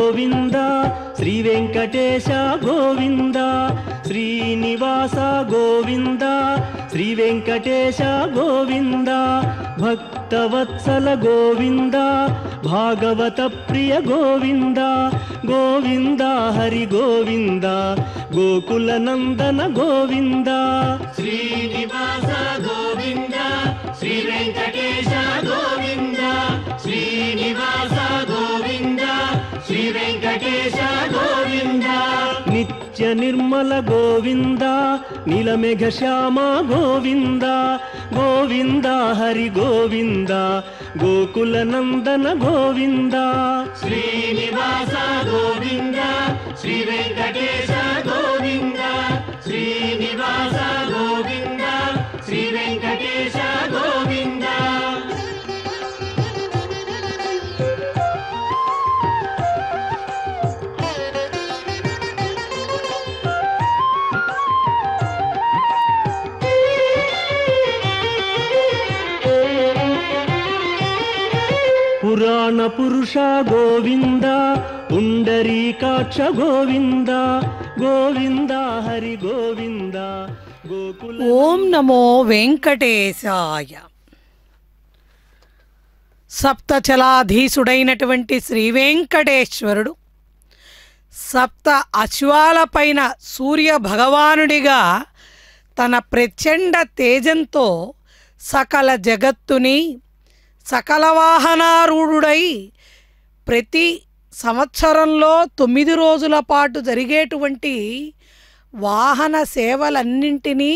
గోవింద శ్రీ వెంకటేశ గోవింద శ్రీనివాస గోవింద శ్రీ వెంకటేశ గోవింద భక్తవత్సల గోవింద భాగవత ప్రియ గోవింద గోవింద హరి గోవింద గోకుల నందన గోవింద శ్రీనివాస గోవింద శ్రీ వెంకటేశ గోవింద శ్రీనివాస గోవింద శ్రీ వెంకటేశ గోవింద నిత్య నిర్మల గోవింద నీలమేఘ శ్యామ గోవింద గోవింద హరి గోవింద గోకుల నందన గోవింద శ్రీనివాస గోవింద శ్రీ వెంకటేశ గోవింద శ్రీనివాస గోవింద శ్రీ వెంకటేశ గోవింద పురాణ పురుష గోవింద పుండరీకాక్ష గోవింద గోవింద హరి గోవింద గోకుల. ఓం నమో వెంకటేశాయ. సప్తచలాధీసుడైనటువంటి శ్రీ వెంకటేశ్వరుడు సప్త అశ్వాలపైన సూర్య భగవానుడిగా తన ప్రచండ తేజంతో సకల జగత్తుని సకల వాహనారూఢుడై ప్రతి సంవత్సరంలో 9 రోజుల పాటు జరిగేటువంటి వాహన సేవలన్నింటినీ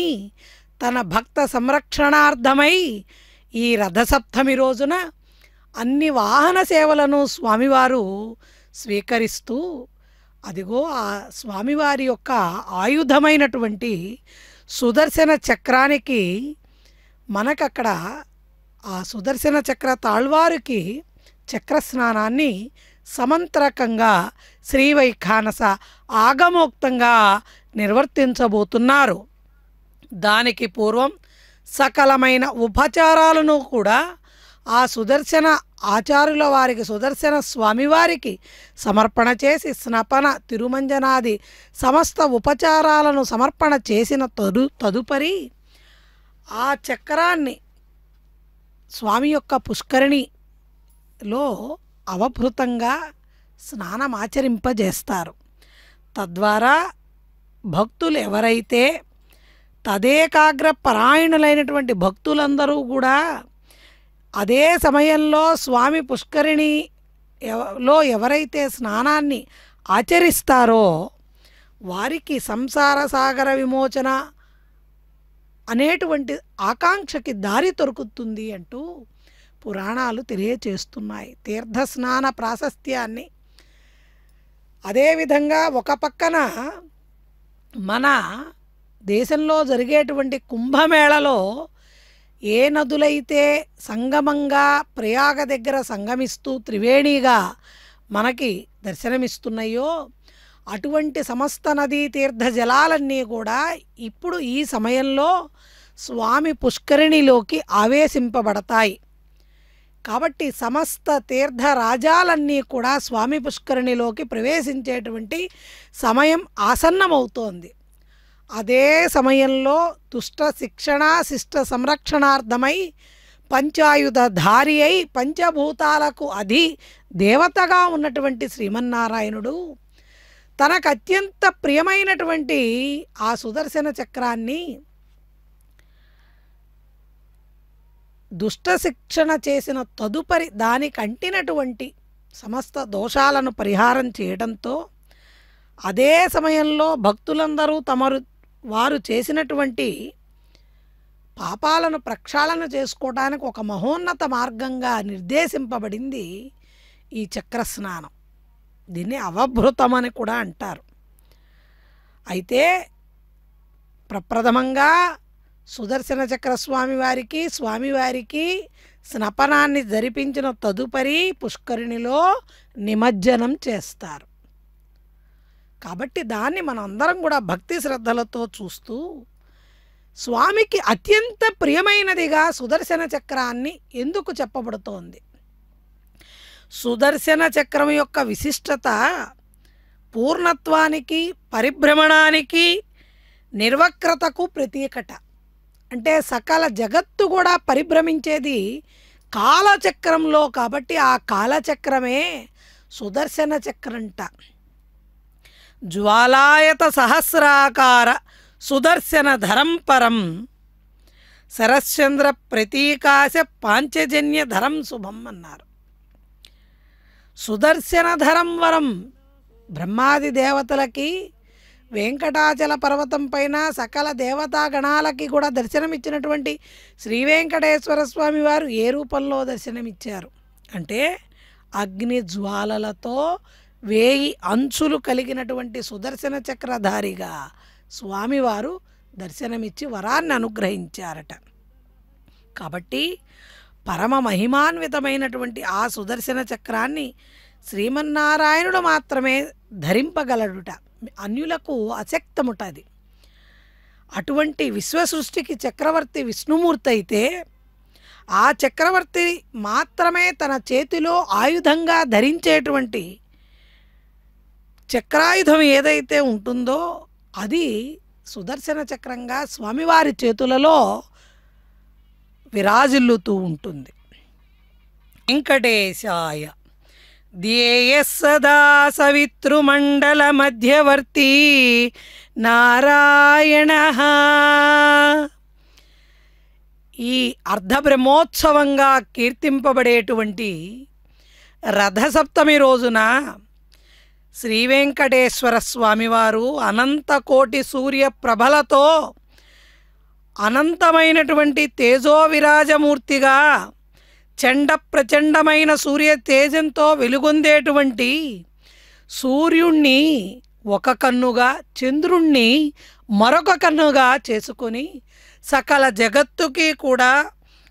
తన భక్త సంరక్షణార్థమై ఈ రథసప్తమి రోజున అన్ని వాహన సేవలను స్వామివారు స్వీకరిస్తూ అదిగో ఆ స్వామివారి యొక్క ఆయుధమైనటువంటి సుదర్శన చక్రానికి మనకక్కడ ఆ సుదర్శన చక్ర తాళ్వారికి చక్రస్నానాన్ని సమంత్రకంగా శ్రీవైఖానస ఆగమోక్తంగా నిర్వర్తించబోతున్నారు. దానికి పూర్వం సకలమైన ఉపచారాలను కూడా ఆ సుదర్శన ఆచార్యుల వారికి సుదర్శన స్వామివారికి సమర్పణ చేసి స్నపన తిరుమంజనాది సమస్త ఉపచారాలను సమర్పణ చేసిన తదుపరి ఆ చక్రాన్ని స్వామి యొక్క పుష్కరిణిలో అవభృతంగా స్నానమాచరింపజేస్తారు. తద్వారా భక్తులు ఎవరైతే తదేకాగ్ర పరాయణులైనటువంటి భక్తులందరూ కూడా అదే సమయంలో స్వామి పుష్కరిణిలో ఎవరైతే స్నానాన్ని ఆచరిస్తారో వారికి సంసార సాగర విమోచన అనేటువంటి ఆకాంక్షకి దారి దొరుకుతుంది అంటూ పురాణాలు తెలియచేస్తున్నాయి. తీర్థస్నాన ప్రాశస్త్యాన్ని అదేవిధంగా ఒక పక్కన మన దేశంలో జరిగేటువంటి కుంభమేళలో ఏ నదులైతే సంగమంగా ప్రయాగ దగ్గర సంగమిస్తూ త్రివేణిగా మనకి దర్శనమిస్తున్నాయో అటువంటి సమస్త నదీ తీర్థ జలాలన్నీ కూడా ఇప్పుడు ఈ సమయంలో స్వామి పుష్కరిణిలోకి ఆవేశింపబడతాయి. కాబట్టి సమస్త తీర్థ రాజాలన్నీ కూడా స్వామి పుష్కరిణిలోకి ప్రవేశించేటువంటి సమయం ఆసన్నమవుతోంది. అదే సమయంలో దుష్ట శిక్షణ శిష్ట సంరక్షణార్థమై పంచాయుధధారి అయి పంచభూతాలకు దేవతగా ఉన్నటువంటి శ్రీమన్నారాయణుడు తనకు అత్యంత ప్రియమైనటువంటి ఆ సుదర్శన చక్రాన్ని దుష్ట శిక్షణ చేసిన తదుపరి దానికి అంటినటువంటి సమస్త దోషాలను పరిహారం చేయడంతో అదే సమయంలో భక్తులందరూ వారు చేసినటువంటి పాపాలను ప్రక్షాళన చేసుకోవడానికి ఒక మహోన్నత మార్గంగా నిర్దేశింపబడింది ఈ చక్రస్నానం. దీన్ని అవభృతమని కూడా అంటారు. అయితే ప్రప్రథమంగా సుదర్శన చక్ర స్వామివారికి స్నపనాన్ని జరిపించిన తదుపరి పుష్కరిణిలో నిమజ్జనం చేస్తారు. కాబట్టి దాన్ని మనం అందరం కూడా భక్తి శ్రద్ధలతో చూస్తూ స్వామికి అత్యంత ప్రియమైనదిగా సుదర్శన చక్రాన్ని ఎందుకు చెప్పబడుతోంది? సుదర్శన చక్రం యొక్క విశిష్టత పూర్ణత్వానికి, పరిభ్రమణానికి, నిర్వక్రతకు ప్రతీకట. అంటే సకల జగత్తు కూడా పరిభ్రమించేది కాలచక్రంలో కాబట్టి ఆ కాలచక్రమే సుదర్శన చక్రంట. జ్వాలాయత సహస్రాకార సుదర్శన ధరం పరం శరశ్చంద్ర ప్రతీకాశ పాంచజన్య ధరం శుభం అన్నారు. సుదర్శన ధరం వరం బ్రహ్మాది దేవతలకి, వెంకటాచల పర్వతం పైన సకల దేవతాగణాలకి కూడా దర్శనమిచ్చినటువంటి శ్రీ వెంకటేశ్వర స్వామి వారు ఏ రూపంలో దర్శనమిచ్చారు అంటే అగ్ని జ్వాలలతో 1000 అంచులు కలిగినటువంటి సుదర్శన చక్రధారిగా స్వామివారు దర్శనమిచ్చి వరాన్ని అనుగ్రహించారట. కాబట్టి పరమ మహిమాన్వితమైనటువంటి ఆ సుదర్శన చక్రాన్ని శ్రీమన్నారాయణుడు మాత్రమే ధరింపగలడుట, అన్యులకు అశక్తముటది. అటువంటి విశ్వసృష్టికి చక్రవర్తి విష్ణుమూర్తి అయితే ఆ చక్రవర్తి మాత్రమే తన చేతిలో ఆయుధంగా ధరించేటువంటి చక్రాయుధం ఏదైతే ఉంటుందో అది సుదర్శన చక్రంగా స్వామివారి చేతులలో విరాజిల్లుతూ ఉంటుంది. వెంకటేశాయ ధ్యేయ సదా సవితృమండల మధ్యవర్తి నారాయణ. ఈ అర్ధబ్రహ్మోత్సవంగా కీర్తింపబడేటువంటి రథసప్తమి రోజున శ్రీ వెంకటేశ్వర స్వామివారు అనంత కోటి సూర్య ప్రభలతో అనంతమైనటువంటి తేజో విరాజమూర్తిగా చండ ప్రచండమైన సూర్య తేజంతో వెలుగొందేటువంటి సూర్యుణ్ణి ఒక కన్నుగా, చంద్రుణ్ణి మరొక కన్నుగా చేసుకొని సకల జగత్తుకి కూడా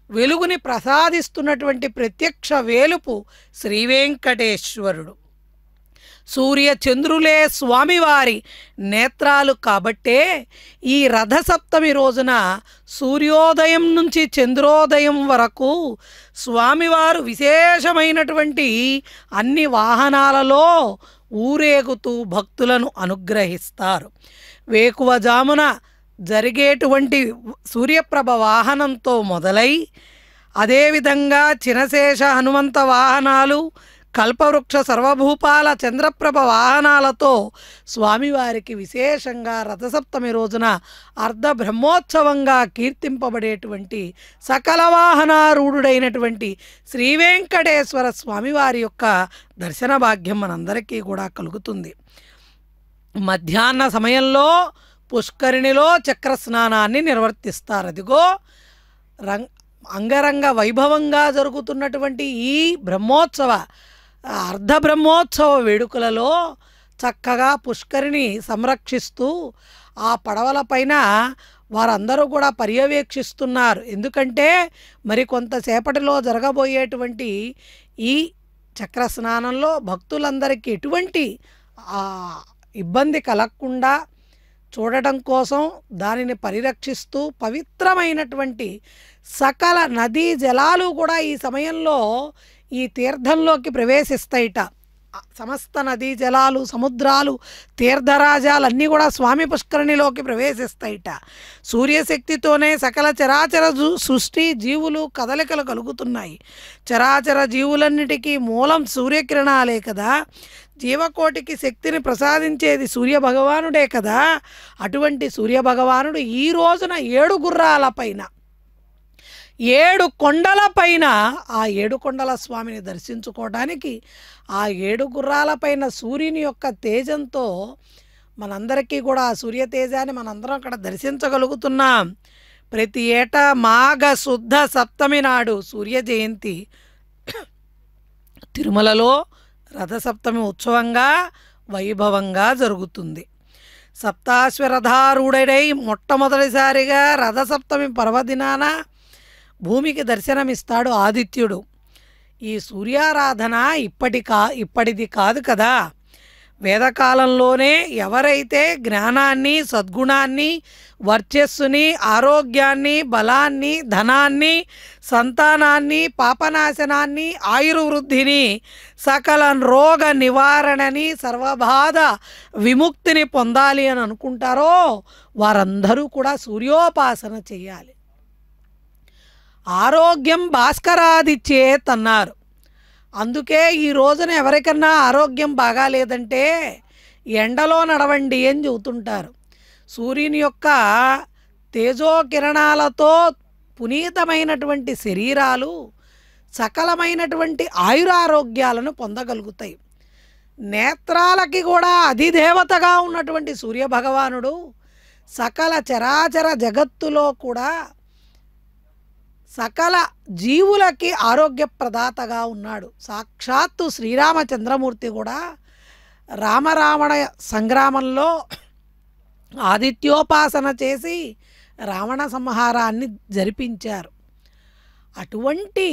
వెలుగుని ప్రసాదిస్తున్నటువంటి ప్రత్యక్ష వేలుపు శ్రీ వెంకటేశ్వరుడు. సూర్య చంద్రులే స్వామివారి నేత్రాలు కాబట్టే ఈ రథసప్తమి రోజున సూర్యోదయం నుంచి చంద్రోదయం వరకు స్వామివారు విశేషమైనటువంటి అన్ని వాహనాలలో ఊరేగుతూ భక్తులను అనుగ్రహిస్తారు. వేకువజామున జరిగేటువంటి సూర్యప్రభ వాహనంతో మొదలై అదేవిధంగా చినశేష హనుమంత వాహనాలు, కల్పవృక్ష సర్వభూపాల చంద్రప్రభ వాహనాలతో స్వామివారికి విశేషంగా రథసప్తమి రోజున అర్ధ బ్రహ్మోత్సవంగా కీర్తింపబడేటువంటి సకల వాహనారూఢుడైనటువంటి శ్రీ వెంకటేశ్వర స్వామివారి యొక్క దర్శన భాగ్యం మనందరికీ కూడా కలుగుతుంది. మధ్యాహ్న సమయంలో పుష్కరిణిలో చక్రస్నానాన్ని నిర్వర్తిస్తారు. అదిగో అంగరంగ వైభవంగా జరుగుతున్నటువంటి ఈ బ్రహ్మోత్సవ అర్ధ బ్రహ్మోత్సవ వేడుకలలో చక్కగా పుష్కరిణి సంరక్షిస్తూ ఆ పడవలపైన వారందరూ కూడా పర్యవేక్షిస్తున్నారు. ఎందుకంటే మరి కొంతసేపటిలో జరగబోయేటువంటి ఈ చక్ర స్నానంలో భక్తులందరికీ ఎటువంటి ఇబ్బంది కలగకుండా చూడటం కోసం దానిని పరిరక్షిస్తూ పవిత్రమైనటువంటి సకల నదీ జలాలు కూడా ఈ సమయంలో ఈ తీర్థంలోకి ప్రవేశిస్తాయిట. సమస్త నదీ జలాలు, సముద్రాలు, తీర్థరాజాలన్నీ కూడా స్వామి పుష్కరిణిలోకి ప్రవేశిస్తాయిట. సూర్యశక్తితోనే సకల చరాచర సృష్టి జీవులు కదలికలు కలుగుతున్నాయి. చరాచర జీవులన్నిటికీ మూలం సూర్యకిరణాలే కదా. జీవకోటికి శక్తిని ప్రసాదించేది సూర్యభగవానుడే కదా. అటువంటి సూర్యభగవానుడు ఈ రోజున 7 గుర్రాలపైన 7 కొండలపైన ఆ 7 కొండల స్వామిని దర్శించుకోవడానికి ఆ 7 గుర్రాలపైన సూర్యుని యొక్క తేజంతో మనందరికీ కూడా ఆ సూర్య తేజాన్ని మనందరం అక్కడ దర్శించగలుగుతున్నాం. ప్రతి ఏటా మాఘ శుద్ధ సప్తమి నాడు సూర్య జయంతి తిరుమలలో రథసప్తమి ఉత్సవంగా వైభవంగా జరుగుతుంది. సప్తాశ్వరథారూఢుడై మొట్టమొదటిసారిగా రథసప్తమి పర్వదినాన భూమికి దర్శనమిస్తాడు ఆదిత్యుడు. ఈ సూర్యారాధన ఇప్పటిది కాదు కదా. వేదకాలంలోనే ఎవరైతే జ్ఞానాన్ని, సద్గుణాన్ని, వర్చస్సుని, ఆరోగ్యాన్ని, బలాన్ని, ధనాన్ని, సంతానాన్ని, పాపనాశనాన్ని, ఆయుర్వృద్ధిని, సకల రోగ నివారణని, సర్వబాధ విముక్తిని పొందాలి అని అనుకుంటారో వారందరూ కూడా సూర్యోపాసన చేయాలి. ఆరోగ్యం భాస్కరాదిచ్చేత్ అన్నారు. అందుకే ఈ రోజున ఎవరికన్నా ఆరోగ్యం బాగాలేదంటే ఎండలో నడవండి అని చెబుతుంటారు. సూర్యుని యొక్క తేజోకిరణాలతో పునీతమైనటువంటి శరీరాలు సకలమైనటువంటి ఆయురారోగ్యాలను పొందగలుగుతాయి. నేత్రాలకి కూడా అధిదేవతగా ఉన్నటువంటి సూర్యభగవానుడు సకల చరాచర జగత్తులో కూడా సకల జీవులకి ఆరోగ్యప్రదాతగా ఉన్నాడు. సాక్షాత్తు శ్రీరామచంద్రమూర్తి కూడా రామరావణ సంగ్రామంలో ఆదిత్యోపాసన చేసి రావణ సంహారాన్ని జరిపించారు. అటువంటి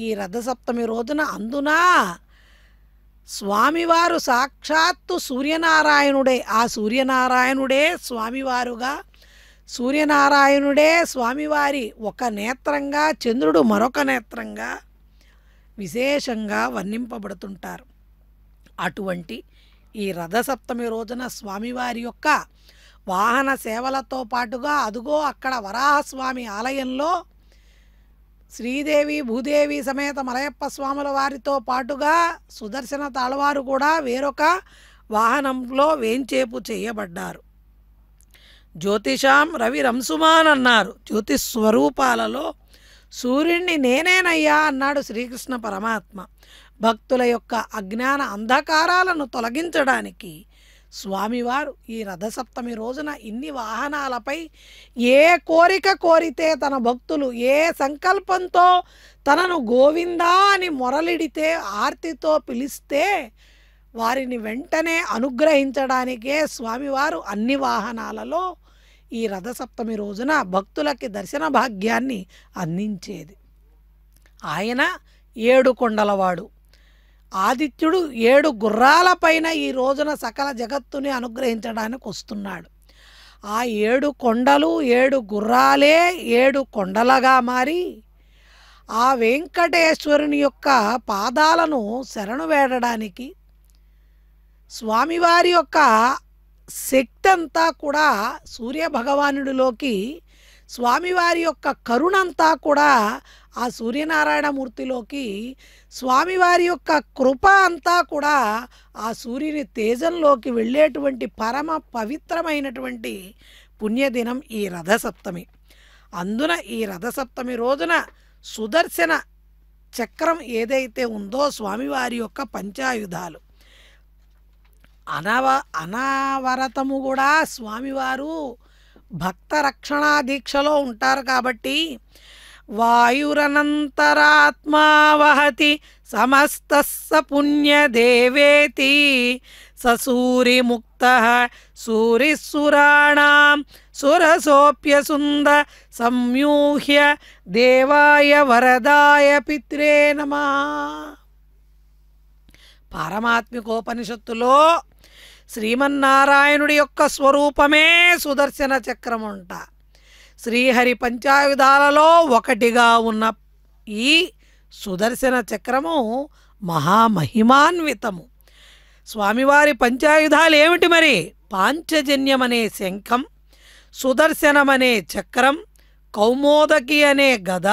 ఈ రథసప్తమి రోజున అందున స్వామివారు సాక్షాత్తు సూర్యనారాయణుడే, ఆ సూర్యనారాయణుడే స్వామివారుగా, సూర్యనారాయణుడే స్వామివారి ఒక నేత్రంగా, చంద్రుడు మరొక నేత్రంగా విశేషంగా వర్ణింపబడుతుంటారు. అటువంటి ఈ రథసప్తమి రోజున స్వామివారి యొక్క వాహన సేవలతో పాటుగా అదుగో అక్కడ వరాహస్వామి ఆలయంలో శ్రీదేవి భూదేవి సమేత మలయప్ప స్వాముల వారితో పాటుగా సుదర్శన తాళవారు కూడా వేరొక వాహనంలో వేంచేపు చేయబడ్డారు. జ్యోతిషాం రవి రంసుమాన్ అన్నారు. జ్యోతిష్ స్వరూపాలలో సూర్యుడిని నేనేనయ్యా అన్నాడు శ్రీకృష్ణ పరమాత్మ. భక్తుల యొక్క అజ్ఞాన అంధకారాలను తొలగించడానికి స్వామివారు ఈ రథసప్తమి రోజున ఇన్ని వాహనాలపై ఏ కోరిక కోరితే తన భక్తులు ఏ సంకల్పంతో తనను గోవిందా అని మొరలిడితే ఆర్తితో పిలిస్తే వారిని వెంటనే అనుగ్రహించడానికే స్వామివారు అన్ని వాహనాలలో ఈ రథసప్తమి రోజున భక్తులకి దర్శన భాగ్యాన్ని అందించేది. ఆయన 7 కొండలవాడు. ఆదిత్యుడు 7 గుర్రాలపైన ఈ రోజున సకల జగత్తుని అనుగ్రహించడానికి వస్తున్నాడు. ఆ 7 కొండలు 7 గుర్రాలే 7 కొండలుగా మారి ఆ వెంకటేశ్వరుని యొక్క పాదాలను శరణు వేడడానికి స్వామివారి యొక్క శక్తి అంతా కూడా సూర్యభగవానుడిలోకి, స్వామివారి యొక్క కరుణంతా కూడా ఆ సూర్యనారాయణమూర్తిలోకి, స్వామివారి యొక్క కృప అంతా కూడా ఆ సూర్యుని తేజంలోకి వెళ్ళేటువంటి పరమ పవిత్రమైనటువంటి పుణ్యదినం ఈ రథసప్తమి. అందున ఈ రథసప్తమి రోజున సుదర్శన చక్రం ఏదైతే ఉందో స్వామివారి యొక్క పంచాయుధాలు అనావరతము కూడా స్వామివారు భక్త రక్షణా దీక్షలో ఉంటారు. కాబట్టి వాయురనంతరాత్మా వహతి సమస్తస్స పుణ్యదేవేతి సూరిముక్త సూరిసురాణాం సురసోప్యసుంద సంయూహ్య దేవాయ వరదాయ పిత్రే నమః. పారమాత్మికోపనిషత్తులో శ్రీమన్నారాయణుడి యొక్క స్వరూపమే సుదర్శన చక్రం అంట. శ్రీహరి పంచాయుధాలలో ఒకటిగా ఉన్న ఈ సుదర్శన చక్రము మహామహిమాన్వితము. స్వామివారి పంచాయుధాలు ఏమిటి మరి? పాంచజన్యమనే శంఖం, సుదర్శనమనే చక్రం, కౌమోదకి అనే గద,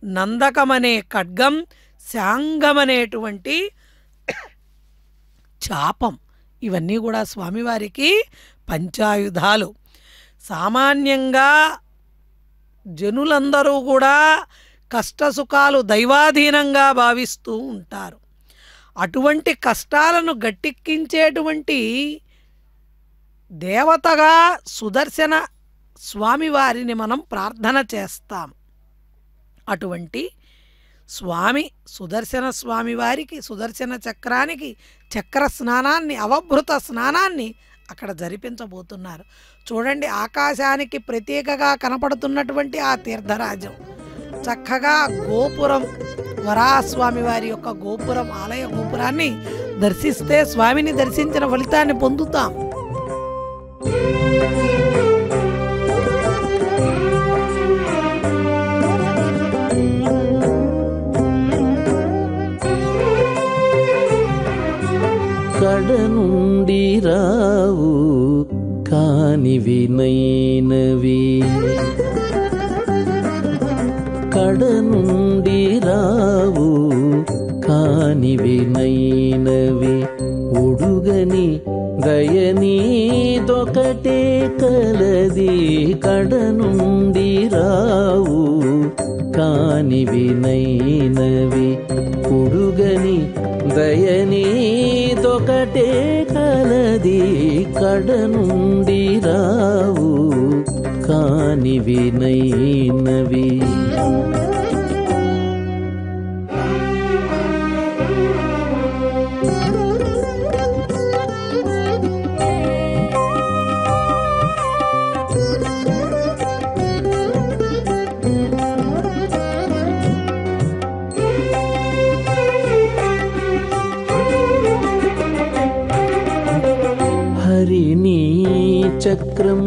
నందకమనే ఖడ్గం, శాంగమనేటువంటి చాపం. ఇవన్నీ కూడా స్వామివారికి పంచాయుధాలు. సామాన్యంగా జనులందరూ కూడా కష్టసుఖాలు దైవాధీనంగా భావిస్తూ ఉంటారు. అటువంటి కష్టాలను గట్టెక్కించేటువంటి దేవతగా సుదర్శన స్వామివారిని మనం ప్రార్థన చేస్తాం. అటువంటి స్వామి సుదర్శన స్వామి వారికి సుదర్శన చక్రానికి చక్ర స్నానాన్ని, అవభృత స్నానాన్ని అక్కడ జరిపించబోతున్నారు. చూడండి, ఆకాశానికి ప్రత్యేకగా కనపడుతున్నటువంటి ఆ తీర్థరాజం చక్కగా గోపురం, వరాహస్వామి వారి యొక్క గోపురం, ఆలయ గోపురాన్ని దర్శిస్తే స్వామిని దర్శించిన ఫలితాన్ని పొందుతాం. నుండి రావు కానివి నైనవి, కడ నుండి రావు కానివి నైనవి, ఉడుగని దయనీదొకటే కలది, కడ నుండి రావు కానివి నైనవి, ఉడుగని దయనీదొకటే కలది, కడ నుండి రావు కానివి నైనవి. హరిని చక్రం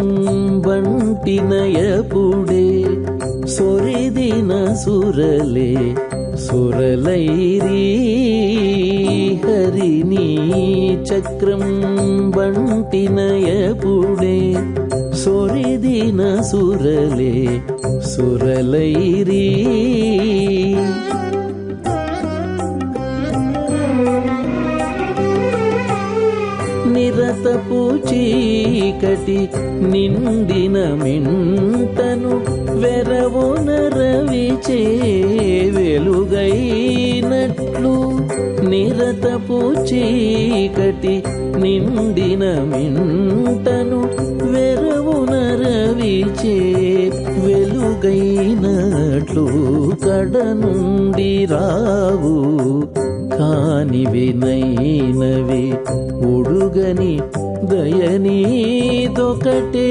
వంటి నయపుడే సొరిదిన సురలే సురలైరి, హరిని చక్రం వంటి నయపుడే సొరిదిన సురలే సురలైరి, నిరతపు చీకటి నిండిన మింటను వెరవున రవిచే వెలుగైనట్లు, నిరతపు చీకటి నిండిన మింటను వెరవున రవిచే వెలుగైనట్లు, కడ నుండి రావు కానివి నైనవి, ఉడుగని దయనీదొకటే.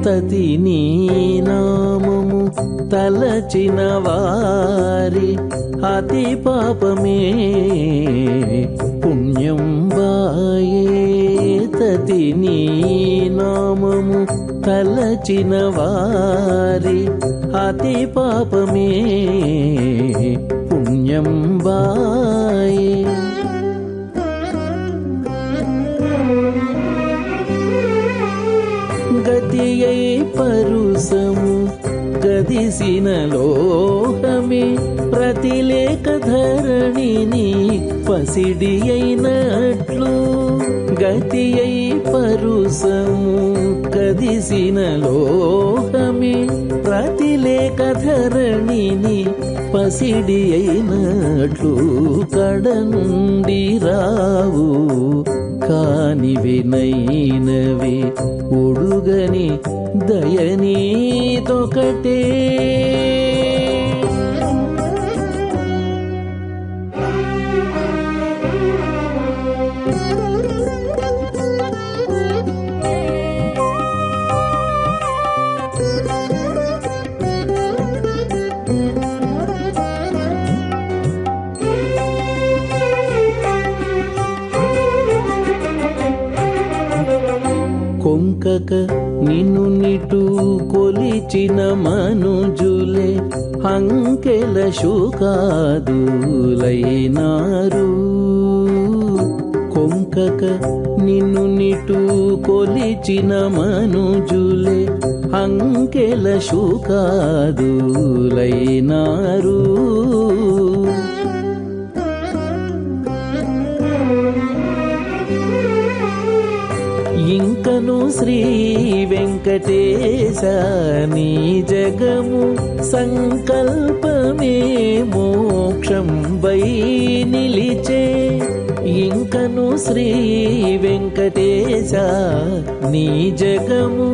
తది నీ నామము తలచిన వారి అతి పాపమే పుణ్యం బాయే, తది నీ నామము తలచిన వారి అతి పాపమే పుణ్యం బాయే. గతియై పరుసము గదిసిన లోహమే ప్రతిలేక ధరణిని పసిడి అయినట్లు, గతియై పరుసము గదిసిన లోహమే ప్రతిలేక ధరణిని పసిడి అయినట్లు, కడ నుండి రావు కానివి నైనవి, ఉడుగని దయనీదొకటే. కొంకక నిన్ను నిటు కొలిచిన మనుజులే అంకెల శుకాదులైనారు, కొంకక నిన్ను నిటు కొలిచిన మనుజులే అంకెల శుకాదులైనారు, ఇంకను శ్రీ వెంకటేశ నీ జగము సంకల్పమే మోక్షం వై నిలిచే, ఇంకను శ్రీ వెంకటేశ నీ జగము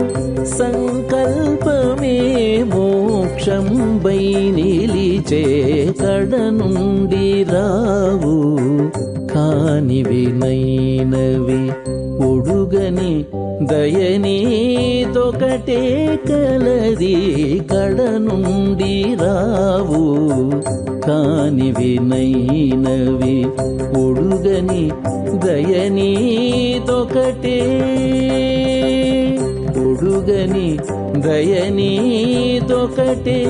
సంకల్పమే మోక్షం వై నిలిచే, కడ నుండి రావు కానివి నైనవి, ఒడుగని దయనీదొకటే కలది కడ నుండి రావు కానివి నైనవి ఒడుగని దయనీదొకటే ఒడుగని దయనీదొకటే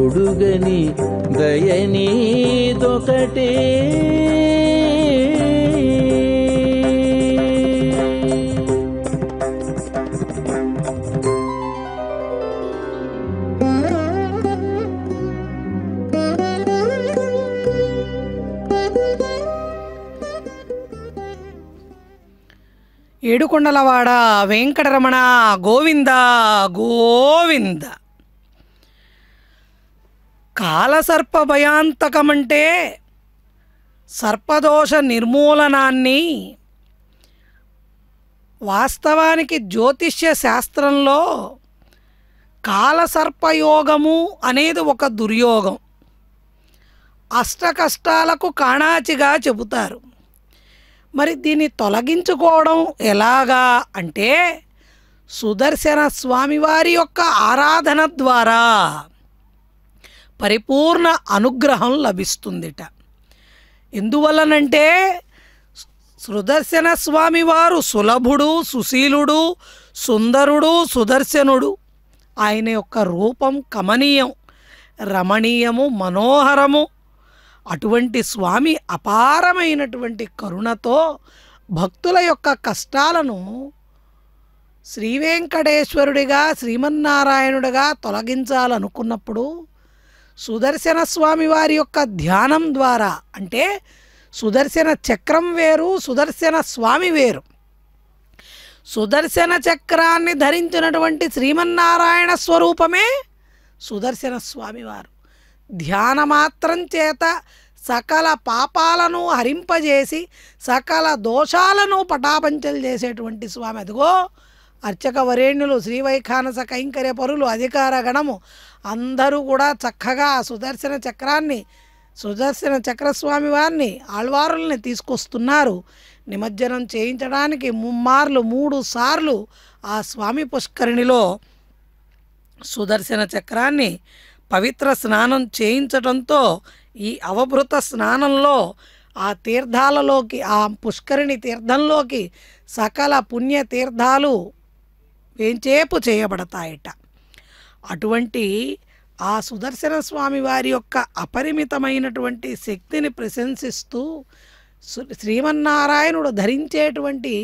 ఒడుగని దయనీదొకటే ఏడుకొండలవాడ వెంకటరమణ గోవింద గోవింద. కాలసర్ప భయాంతకమంటే సర్పదోష నిర్మూలనాన్ని వాస్తవానికి జ్యోతిష్య శాస్త్రంలో కాలసర్పయోగము అనేది ఒక దుర్యోగం, అష్టకష్టాలకు కాణాచిగా చెబుతారు. మరి దీన్ని తొలగించుకోవడం ఎలాగా అంటే సుదర్శన స్వామివారి యొక్క ఆరాధన ద్వారా పరిపూర్ణ అనుగ్రహం లభిస్తుందిట. ఎందువలనంటే సుదర్శన స్వామివారు సులభుడు, సుశీలుడు, సుందరుడు, సుదర్శనుడు. ఆయన యొక్క రూపం కమనీయం, రమణీయము, మనోహరము. అటువంటి స్వామి అపారమైనటువంటి కరుణతో భక్తుల యొక్క కష్టాలను శ్రీవేంకటేశ్వరుడిగా శ్రీమన్నారాయణుడిగా తొలగించాలనుకున్నప్పుడు సుదర్శన స్వామి వారి యొక్క ధ్యానం ద్వారా, అంటే సుదర్శన చక్రం వేరు, సుదర్శన స్వామి వేరు. సుదర్శన చక్రాన్ని ధరించినటువంటి శ్రీమన్నారాయణ స్వరూపమే సుదర్శన స్వామివారు. ధ్యానమాత్రం చేత సకల పాపాలను హరింపజేసి సకల దోషాలను పటాపంచలు చేసేటువంటి స్వామి. అదిగో అర్చక వరేణ్యులు, శ్రీవైఖానస కైంకర్య పరులు, అధికార గణము అందరూ కూడా చక్కగా సుదర్శన చక్రాన్ని, సుదర్శన చక్రస్వామి వారిని, ఆళ్వారుల్ని తీసుకొస్తున్నారు. నిమజ్జనం చేయించడానికి 3 సార్లు ఆ స్వామి పుష్కరిణిలో సుదర్శన చక్రాన్ని పవిత్ర స్నానం చేయించడంతో ఈ అవభృత స్నానంలో ఆ తీర్థాలలోకి, ఆ పుష్కరిణి తీర్థంలోకి సకల పుణ్య తీర్థాలు వేంచేపు చేయబడతాయట. అటువంటి ఆ సుదర్శన స్వామి వారి యొక్క అపరిమితమైనటువంటి శక్తిని ప్రశంసిస్తూ శ్రీమన్నారాయణుడు ధరించేటువంటి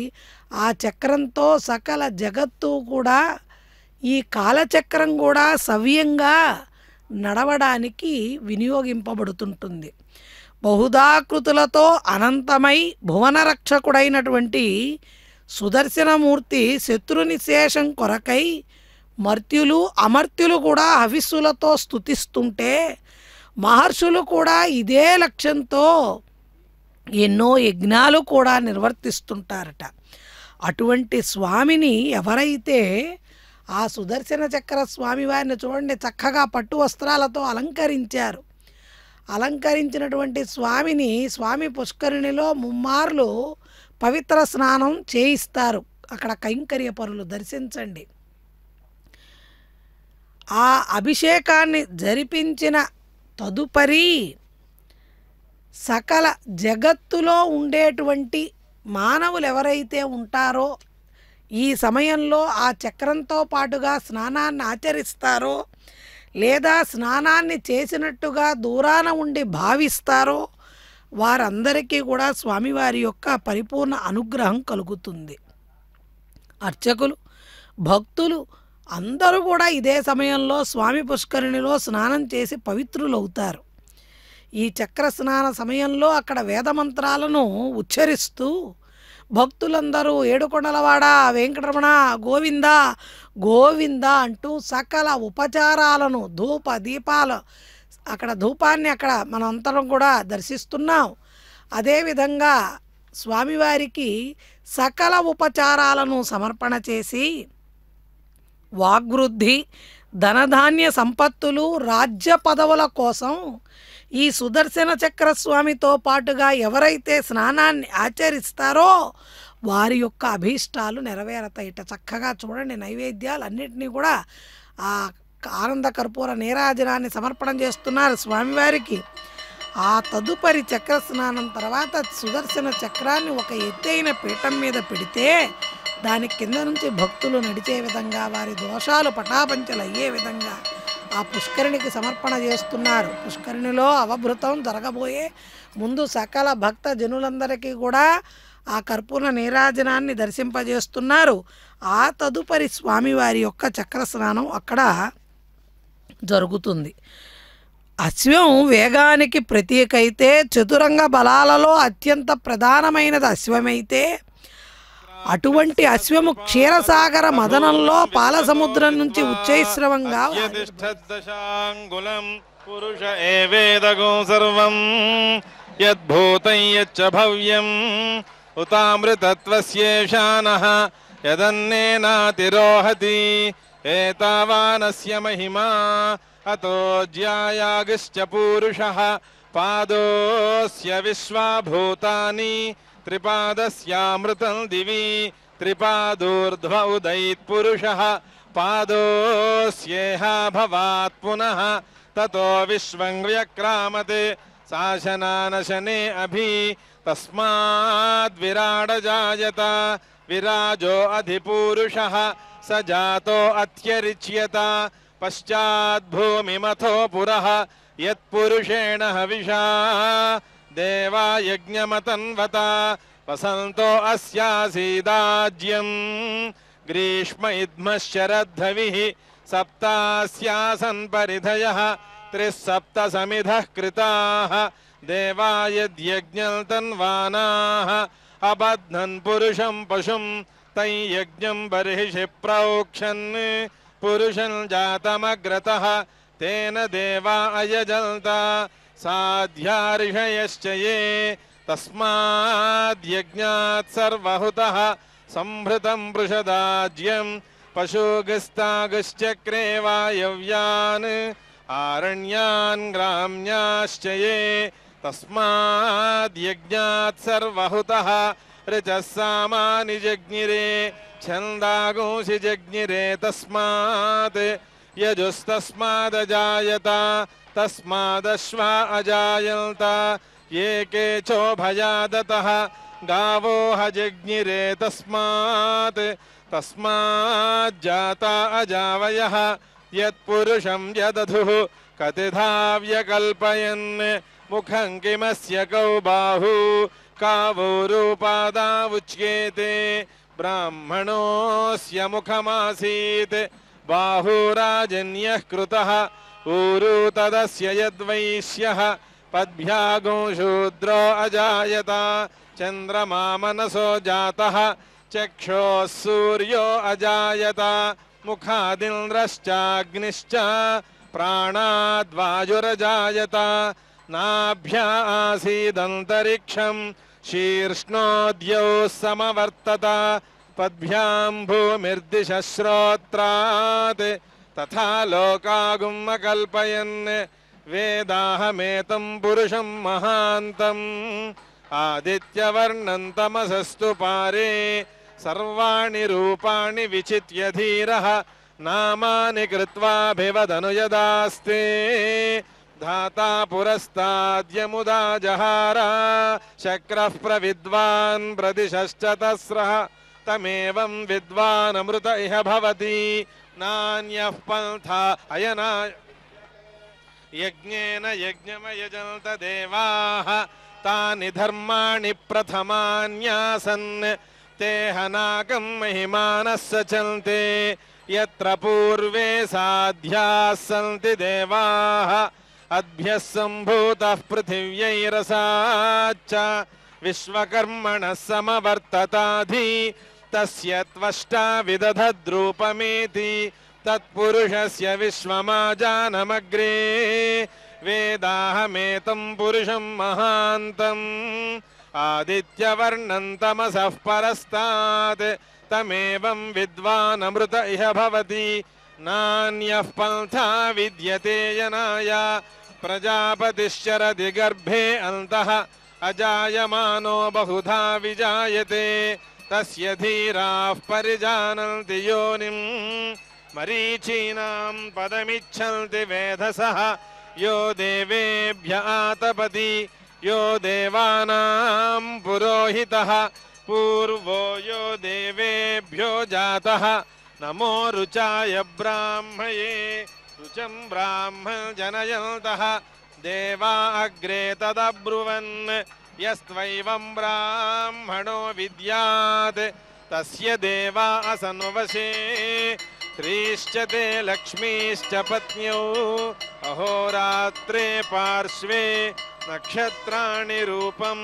ఆ చక్రంతో సకల జగత్తు కూడా, ఈ కాలచక్రం కూడా సవ్యంగా నడవడానికి వినియోగింపబడుతుంటుంది. బహుదాకృతులతో అనంతమై భువనరక్షకుడైనటువంటి సుదర్శనమూర్తి శత్రునిశేషం కొరకై మర్త్యులు అమర్త్యులు కూడా హవిస్సులతో స్తుతిస్తుంటే మహర్షులు కూడా ఇదే లక్ష్యంతో ఎన్నో యజ్ఞాలు కూడా నిర్వర్తిస్తుంటారట. అటువంటి స్వామిని ఎవరైతే ఆ సుదర్శన చక్ర స్వామివారిని చూడండి, చక్కగా పట్టు వస్త్రాలతో అలంకరించారు. అలంకరించినటువంటి స్వామిని స్వామి పుష్కరిణిలో 3 పవిత్ర స్నానం చేయిస్తారు. అక్కడ కైంకర్య పరులు దర్శించండి. ఆ అభిషేకాన్ని జరిపించిన తదుపరి సకల జగత్తులో ఉండేటువంటి మానవులు ఎవరైతే ఉంటారో ఈ సమయంలో ఆ చక్రంతో పాటుగా స్నానాన్ని ఆచరిస్తారో లేదా స్నానాన్ని చేసినట్టుగా దూరాన ఉండి భావిస్తారో వారందరికీ కూడా స్వామివారి యొక్క పరిపూర్ణ అనుగ్రహం కలుగుతుంది. అర్చకులు, భక్తులు అందరూ కూడా ఇదే సమయంలో స్వామి పుష్కరిణిలో స్నానం చేసి పవిత్రులవుతారు. ఈ చక్ర స్నాన సమయంలో అక్కడ వేదమంత్రాలను ఉచ్చరిస్తూ భక్తులందరూ ఏడుకొండలవాడ వెంకటరమణ గోవింద గోవింద అంటూ సకల ఉపచారాలను, ధూప దీపాలు, అక్కడ ధూపాన్ని అక్కడ మనం అందరం కూడా దర్శిస్తున్నాం. అదేవిధంగా స్వామివారికి సకల ఉపచారాలను సమర్పణ చేసి వాగ్వృద్ధి, ధనధాన్య సంపత్తులు, రాజ్య పదవుల కోసం ఈ సుదర్శన చక్ర స్వామితో పాటుగా ఎవరైతే స్నానాన్ని ఆచరిస్తారో వారి యొక్క అభీష్టాలు నెరవేరతాయిట. చక్కగా చూడండి, నైవేద్యాలు అన్నిటినీ కూడా ఆ ఆనంద కర్పూర నీరాజనాన్ని సమర్పణం చేస్తున్నారు స్వామివారికి. ఆ తదుపరి చక్ర స్నానం తర్వాత సుదర్శన చక్రాన్ని ఒక ఎత్తైన పీఠం మీద పెడితే దాని కింద నుంచి భక్తులు నడిచే విధంగా, వారి దోషాలు పటాపంచలు అయ్యే విధంగా ఆ పుష్కరిణికి సమర్పణ చేస్తున్నారు. పుష్కరిణిలో అవభృతం జరగబోయే ముందు సకల భక్త జనులందరికీ కూడా ఆ కర్పూర నీరాజనాన్ని దర్శింపజేస్తున్నారు. ఆ తదుపరి స్వామివారి యొక్క చక్ర స్నానం అక్కడ జరుగుతుంది. అశ్వం వేగానికి ప్రతీక అయితే, చతురంగ బలాలలో అత్యంత ప్రధానమైనది అశ్వమైతే, అటువంటి అశ్వము క్షీరసాగర మదనంలో పాలసముద్రం నుంచి ఉచ్చైశ్రవంగా పురుష ఏవేదగో సర్వం యద్భూతం యచ్చ భవ్యం ఉతామృతత్వస్యేషానః యదన్నేనాతిరోహతి ఏతావానస్య మహిమా అతో జ్యాయాగిశ్చ పూరుషః పాదోస్య విశ్వాభూతాని త్రిపాదస్యామృతం దివి త్రిపాదూర్ధ్వ ఉదయిత్ పురుషః పాదోస్యేహ భవాత్ పునః తతో విశ్వం వ్యక్రామతే శాసనానశనే అభి తస్మాద్ విరాడజాయత విరాజో అధిపూరుషః స జాతో అత్యరిచ్యత పశ్చాద్భూమిమథో పురః యత్పురుషేణ హవిషా దేవా యజ్ఞమతన్వత వసంతో అస్యాసీదాజ్యం గ్రీష్మ ఇద్మశరద్ధవిః సప్తాస్యాసన్ పరిధయః త్రిస్సప్త సమిధః కృతాః దేవా యద్యజ్ఞం తన్వానాః అబధ్నన్ పురుషం పశుం తై యజ్ఞం బర్హిషి ప్రోక్షన్ పురుషం జాతమగ్రతః తేన దేవా అయజల్త సాధ్యార్షయశ్చ యే తస్మాద్యజ్ఞాత్ సర్వహుతః సంభృతం పృషదాజ్యం పశూగస్తాగశ్చక్రే వాయవ్యాన్ ఆరణ్యాన్ గ్రామ్యాశ్చ యే తస్మాద్యజ్ఞాత్ సర్వహుతః ऋचः सामानि जज्ञिरे छन्दागुंसि जज्ञिरे तस्मात् यजुस्तस्मादजायत तस्मादश्वा अजायन्त ये केचोभयादतः गावो हजज्ञिरे तस्मात् तस्माज्जाता अजावयः यत्पुरुषं यदधुः कतिधा व्यकल्पयन् मुखं किमस्य कौ बाहु कावो रूपादावुच्येते ब्राह्मणोऽस्य मुखमासीत् बाहुराजन्यः कृतः ऊरु तदस्य यद्वैश्यः पद्भ्यागो शूद्रो अजायत चन्द्रमा मनसो जातः चक्षोः सूर्यो अजायत मुखादिन्द्रश्चाग्निश्च प्राणाद्वायुरजायत नाभ्या आसीदन्तरिक्षं शीर्ष्णोद्यौ समवर्तत पद्भ्यां भूमिर्दिशः श्रोत्रात् तथा लोकागुम् अकल्पयन् वेदाहमेतं पुरुषं महान्तम् आदित्यवर्णं तमसस्तु पारे सर्वाणि रूपाणि विचित्य धीरः नामानि कृत्वाभिवदनु यदास्ते धाता पुरस्ताद्यमुदा जहारा शक्रः प्रविद्वान् प्रदिशश्च तस्रः तमेवं विद्वान् अमृत इह भवति नान्यः पन्था अयना यज्ञेन यज्ञमयजन्त देवाः तानि धर्माणि प्रथमान्यासन् ते हनाकं महिमानः सचन्ते यत्र पूर्वे साध्याः सन्ति देवाः अद्भ्यः सम्भूतः पृथिव्यैरसाच्च विश्वकर्मणः समवर्तताधि तस्य त्वष्टा विदधद्रूपमेति तत्पुरुषस्य विश्वमाजानमग्रे वेदाहमेतं पुरुषं महान्तम् आदित्यवर्णं तमसः परस्तात् तमेवं विद्वान् अमृत इह भवति नान्यः पन्था विद्यते यनाय ప్రజాపతిశ్చరతి గర్భే అంతః అజాయమానో బహుధా విజాయతే తస్య ధీరాః పరిజానంతి యోనిం మరీచీనాం పదమిచ్చంతి వేధసః యో దేవేభ్య ఆతపతి యో దేవానాం పురోహితః పూర్వో యో దేవేభ్యో జాతః నమో రుచాయ బ్రాహ్మయే రుచం బ్రాహ్మణ జనయంతః దేవా అగ్రే తదబ్రువన్ యస్త్వైవం బ్రాహ్మణో విద్యాత్ తస్య దేవా అసన్వశే శ్రీశ్చ తే లక్ష్మీశ్చ పత్న్యౌ అహోరాత్రే పార్శ్వే నక్షత్రాణి రూపం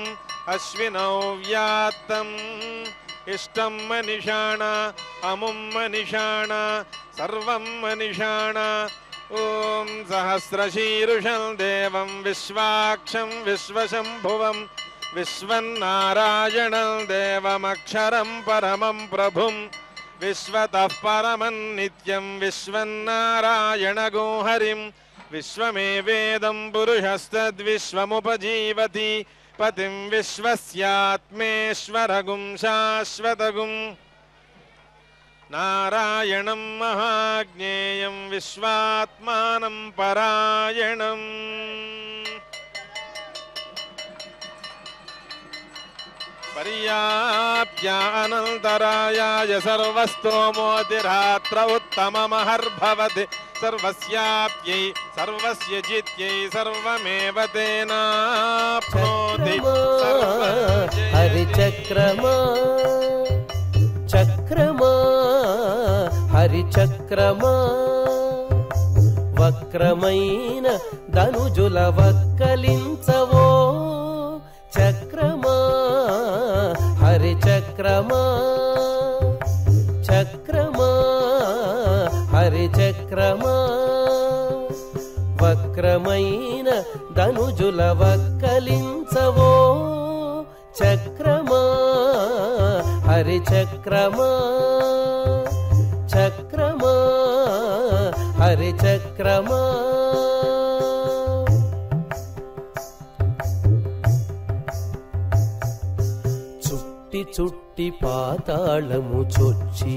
అశ్వినౌ వ్యాత్తం ఇష్టం మనిషాణ అముం మనిషాణ సర్వం మనిషాణ ఓం సహస్రశీరుషం దేవం విశ్వాక్షం విశ్వశంభువం విశ్వన్నారాయణం దేవమక్షరం పరమం ప్రభుం విశ్వతః పరమం నిత్యం విశ్వన్నారాయణగో హరిం విశ్వమేవేదం పురుషస్తద్విశ్వముపజీవతి పతిం విశ్వస్యాత్మేశ్వరగుం శాశ్వతగుం నారాయణం మహాజ్ఞేయం విశ్వాత్మానం పరాయణం పర్యాప్యానంతరాయాయ సర్వస్తోమోతిరాత్ర ఉత్తమమహర్భవతి సర్వస్యాప్యై సర్వస్య జిత్యై సర్వమేవ తేనాప్నోతి హరిచక్రమా చక్రమా హరిచక్రమా వక్రమైన ధనుజుల వక్కలించవో చక్రమా హరిచక్రమా చక్రమా హరిచక్రమా వక్రమైన ధనుజుల వక్కలించవో చక్రమా హరిచక్రమా చక్రమా హరిచక్రమా చుట్టి చుట్టి పాతాళము చొచ్చి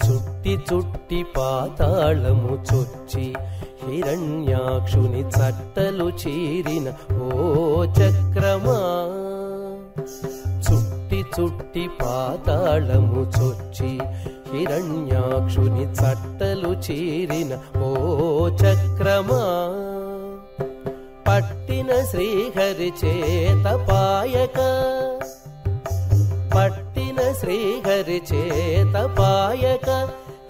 చుట్టి చుట్టి పాతాళము చొచ్చి హిరణ్యాక్షుని చట్టలు చీరిన ఓ చక్రమా చుట్టి చుట్టి పాతాళము చొచ్చి హిరణ్యాక్షుని చట్టలు చీరిన ఓ చక్రమా పట్టిన శ్రీహరి చేత పాయక పట్టిన శ్రీహరి చేత పాయక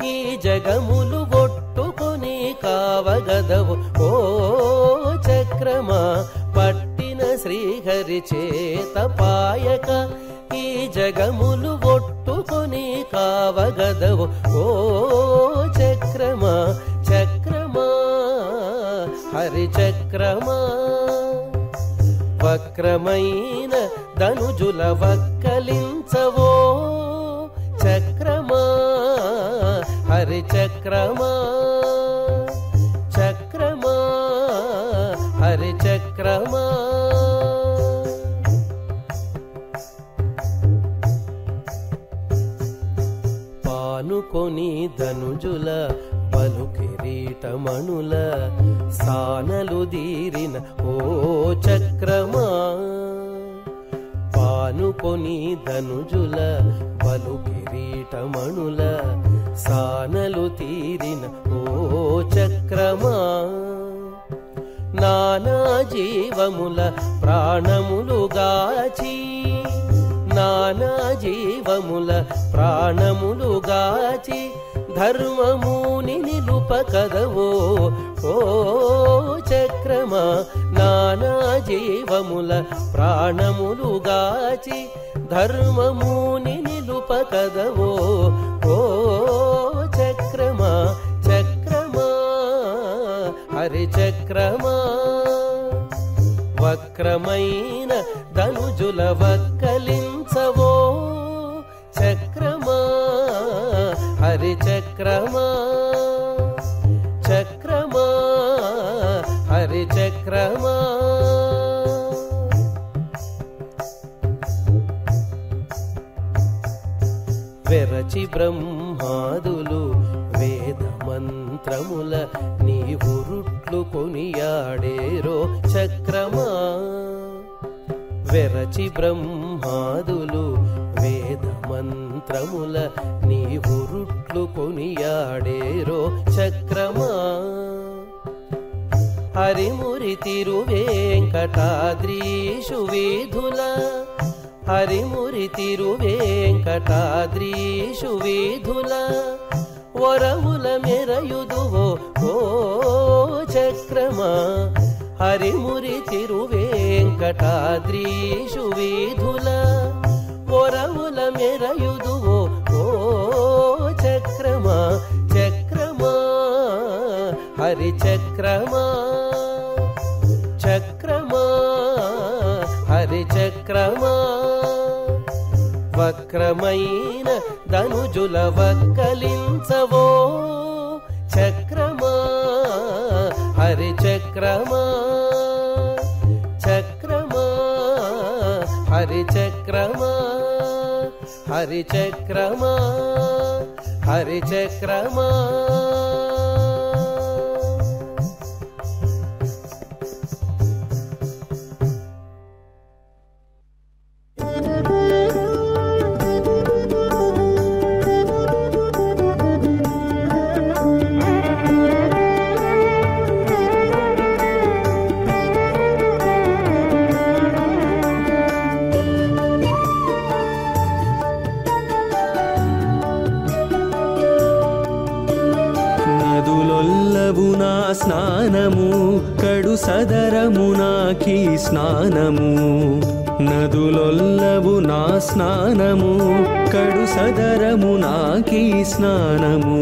ఈ జగములు ఒట్టుకొని కావగదవు ఓ చక్రమా పట్టిన శ్రీహరి చేత పాయక ఈ జగములు ఒట్టుకొని కావగదవు ఓ చక్రమా చక్రమా హరిచక్రమా వక్రమైన ధనుజుల వక్కలించవో చక్రమా హరిచక్రమా చక్రమా హరిచక్రమా పానుకొని ధనుజుల పలు కిరీటమణుల సానలు దీరిన ఓ చక్రమా పానుకొని ధనుజుల పలు కిరీటమణుల సానలు తీరిన ఓ చక్రమా నానా జీవముల ప్రాణములుగాచి నానా జీవముల ప్రాణములుగాచి ధర్మముని నిలుపకదవో ఓ చక్రమా నానా జీవముల ప్రాణములుగాచి ధర్మముని నిలుపకదవో ఓ చక్రమా చక్రమా హరిచక్రమా వక్రమైన ధనుజుల వక్కలించవో చక్రమా హరిచక్రమా చక్రమా చక్రమా వెరచి బ్రహ్మాదులు వేద మంత్రముల నీవు రుట్లు కొనియాడేరో చక్రమా వెరచి బ్రహ్మాదులు వేద మంత్రముల నీవు రుట్లు కొనియాడేరో చక్రమా హరిమురి తిరువేంకటాద్రీషు వీధుల హరిమురి తిరువేంకటాద్రీషు వీధుల వరముల మెరయుదువో ఓ చక్రమా హరిమురి తిరువేంకటాద్రీషు వీధుల వరముల మెరయుదువో ఓ చక్రమా చక్రమా హరి చక్రమా చక్రమా హరి చక్రమా వక్రమైన ధనుజుల వక్కలించవో చక్రమా హరి చక్రమా చక్రమా హరి చక్రమా హరి చక్రమా హరి చక్రమా నదులొల్లవునా స్నానము కడు సదరమునాకి స్నానము నదులొల్లవునా స్నానము కడు సదరమునాకి స్నానము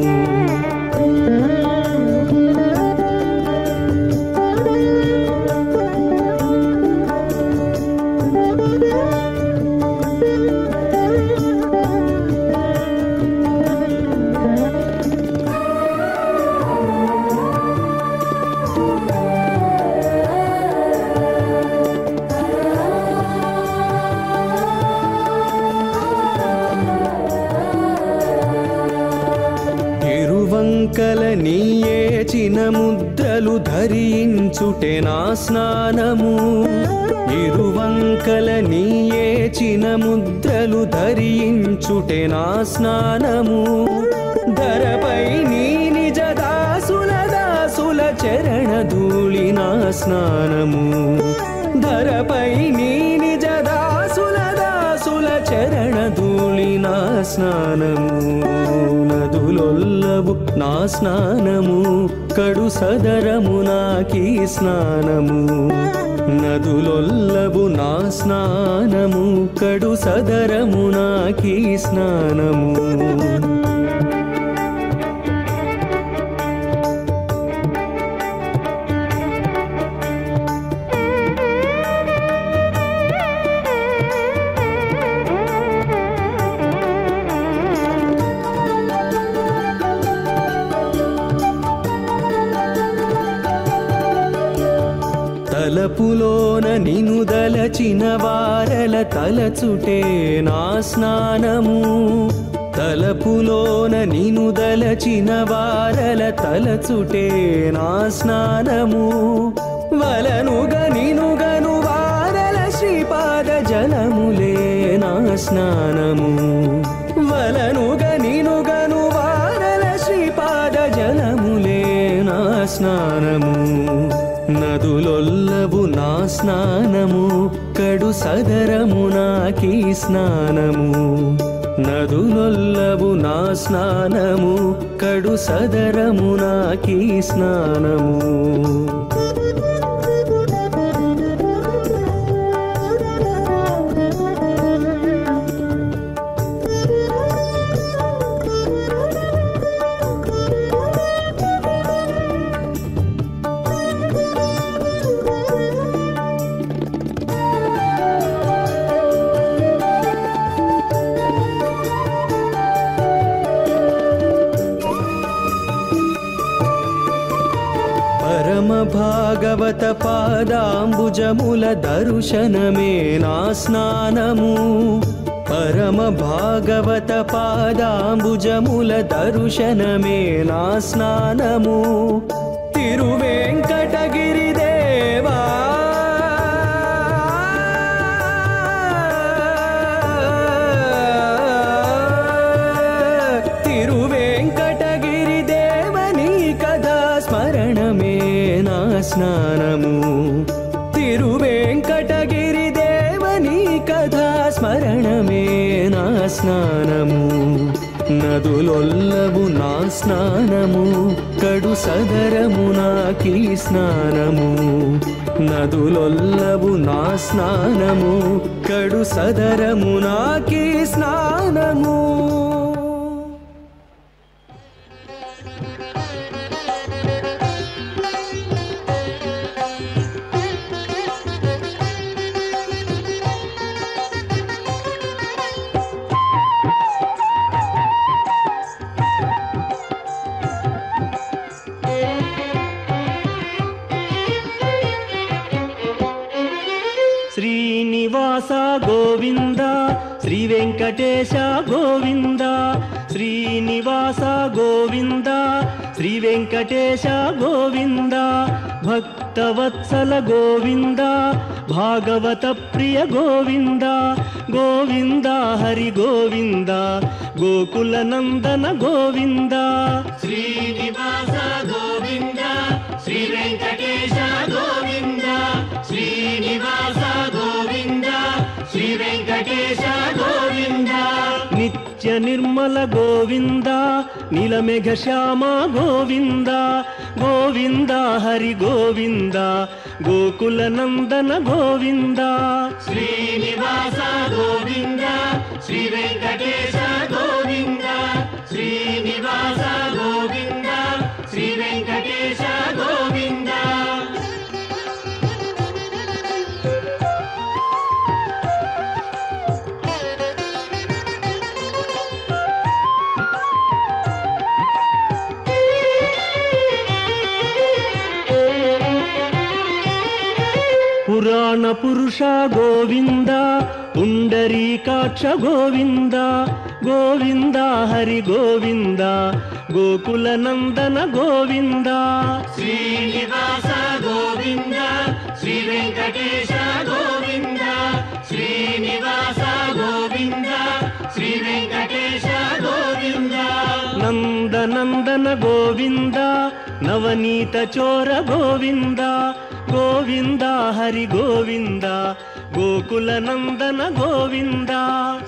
తిరువంకల నీయేచిన ముద్రలు ధరించుటే నా స్నానము ఇరువంకల నీయేచిన ముద్రలు ధరించుటే నా స్నానము ధరపై నీ నిజ దాసుల దాసుల చరణ ధూళి నా స్నానము ధరపై నీ నిజ దాసుల దాసుల చరణ ధూళి నా స్నానము నదులొల్లవు నా స్నానము కడు సదరము నాకీ స్నానము నదులొల్లవు నా స్నానము కడు సదరము నాకీ స్నానము తలపులోన నిను దలచిన వారల తలచుటే నా స్నానము తలపులోన నిను దలచిన వారల తలచుటే నా స్నానము వలనుగా నినుగను వారల శ్రీపాద జలములే నా స్నానము వలనుగా నినుగను వారల శ్రీపాద జలములే నా స్నానము నదులొల్లవు నా స్నానము కడు సదరము నాకీ స్నానము నదులొల్లవు నా స్నానము కడు సదరము నాకీ స్నానము పరమ భాగవత పాదాంబుజముల దర్శనమే నా స్నానము పరమ భాగవత పాదాంబుజముల దర్శనమే నా స్నానము తిరువేంకటగిరి దేవా తిరువేంకటగిరి దేవని కథా స్మరణమే నా స్నానము తిరువేంకటగిరి దేవని కథా స్మరణమే నా స్నానము నదులొల్లవు నా స్నానము కడు సదరము నాకీ స్నానము నదులొల్లవు నా స్నానము కడు సదరము నాకీ స్నానము శ్రీనివాస గోవింద శ్రీ వెంకటేశ గోవింద శ్రీనివాస గోవింద శ్రీ వెంకటేశ గోవింద భక్తవత్సల గోవింద భాగవత ప్రియ గోవింద గోవింద హరి గోవింద గోకుల నందన గోవింద శ్రీనివాస గోవింద శ్రీ వెంకటేశ గోవింద శ్రీనివాస గోవింద శ్రీ వెంకటేశ గోవింద నిత్య నిర్మల గోవింద నీలమేఘ శ్యామ గోవింద గోవింద హరి గోవింద గోకుల నందన గోవింద శ్రీనివాస గోవింద శ్రీ వెంకటేశ గోవింద శ్రీనివాస గోవింద శ్రీ వెంకటేశ గోవింద పురాణ పురుష గోవింద పుండరీకాక్ష గోవింద గోవింద హరి గోవింద గోకుల నందన గోవింద శ్రీనివాస గోవింద శ్రీ వెంకటేశ గోవింద శ్రీనివాస గోవింద శ్రీ వెంకటేశ గోవింద నందనందన గోవింద నవనీత చోర గోవింద గోవింద హరి గోవింద గోకుల నందన గోవింద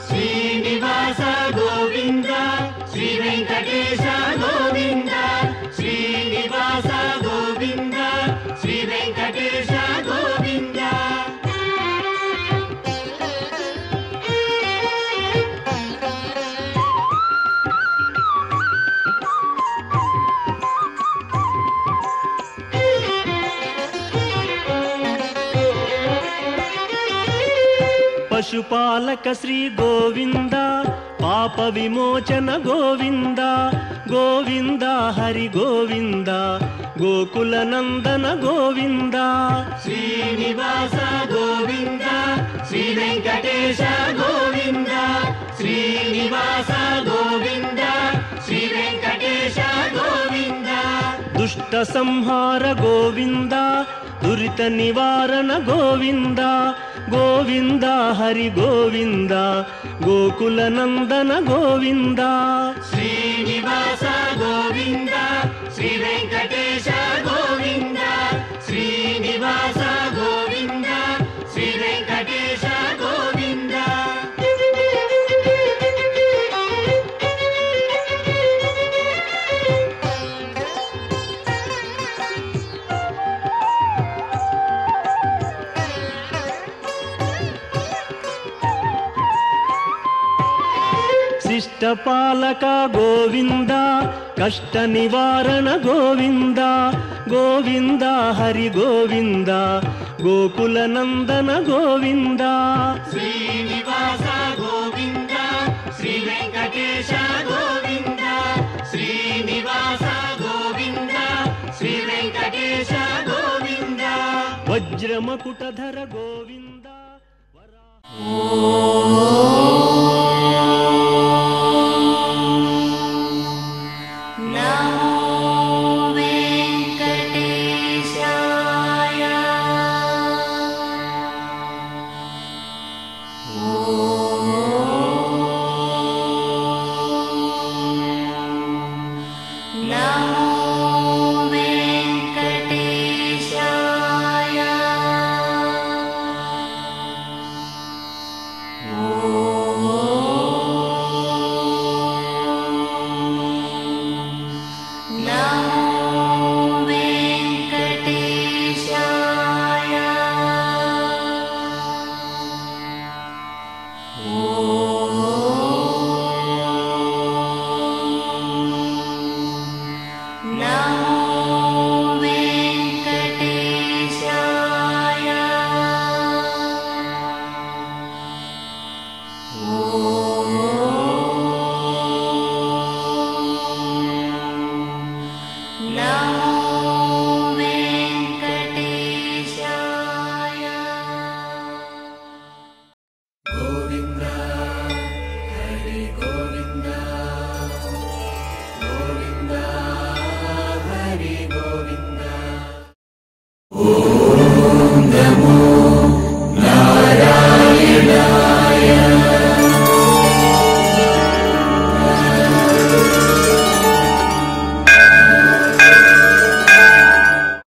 శ్రీనివాస గోవింద శ్రీ వెంకటేశ గోవింద శ్రీనివాస గోవింద శ్రీ వెంకటేశ గోవింద పశుపాలక శ్రీ గోవింద పాప విమోచన గోవింద గోవింద హరి గోవింద గోకుల నందన గోవింద శ్రీనివాస గోవింద శ్రీ వెంకటేశ గోవింద శ్రీనివాస గోవింద శ్రీ వెంకటేశ గోవింద దుష్ట సంహార గోవింద దురిత నివారణ గోవింద గోవింద హరి గోవింద గోకుల నందన గోవింద శ్రీనివాస గోవింద శ్రీ వెంకటేశ గోవింద శ్రీనివాస గోవింద శ్రీ వెంకటేశ గోవింద శిష్టపాలక గోవింద కష్ట నివారణ గోవింద గోవింద హరి గోవింద గోకుల నందన గోవింద శ్రీనివాస గోవింద శ్రీ వెంకటేశ గోవింద శ్రీనివాస గోవింద శ్రీ వెంకటేశ వజ్రమకుటధర గోవింద Namo